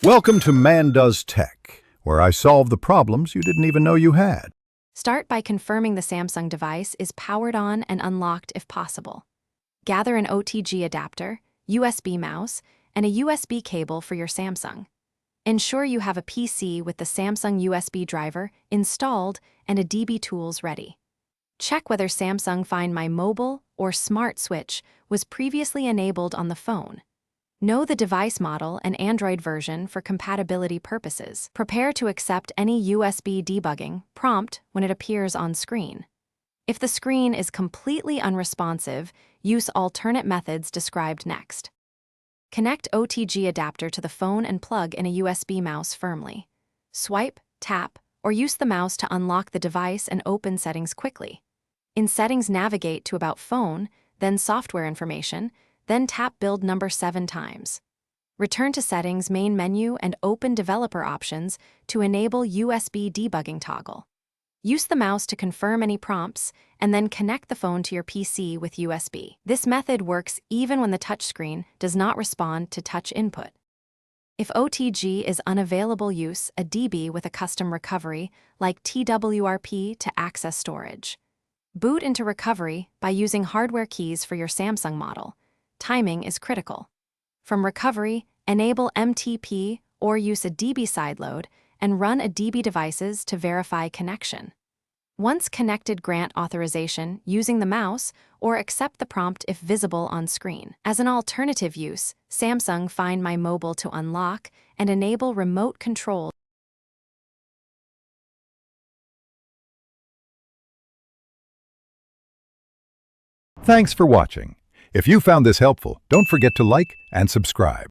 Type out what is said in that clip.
Welcome to Man Does Tech, where I solve the problems you didn't even know you had. Start by confirming the Samsung device is powered on and unlocked if possible. Gather an OTG adapter, USB mouse, and a USB cable for your Samsung. Ensure you have a PC with the Samsung USB driver installed and a DB tools ready. Check whether Samsung Find My Mobile or Smart Switch was previously enabled on the phone. Know the device model and Android version for compatibility purposes. Prepare to accept any USB debugging prompt when it appears on screen. If the screen is completely unresponsive, use alternate methods described next. Connect OTG adapter to the phone and plug in a USB mouse firmly. Swipe, tap, or use the mouse to unlock the device and open settings quickly. In Settings, navigate to About Phone, then Software Information, then tap Build number 7 times. Return to Settings main menu and open Developer Options to enable USB debugging toggle. Use the mouse to confirm any prompts, and then connect the phone to your PC with USB. This method works even when the touchscreen does not respond to touch input. If OTG is unavailable, use a DB with a custom recovery like TWRP to access storage. Boot into recovery by using hardware keys for your Samsung model. Timing is critical. From recovery, enable MTP or use a DB sideload and run a DB devices to verify connection. Once connected, grant authorization using the mouse or accept the prompt if visible on screen. As an alternative, use Samsung Find My Mobile to unlock and enable remote control. Thanks for watching. If you found this helpful, don't forget to like and subscribe.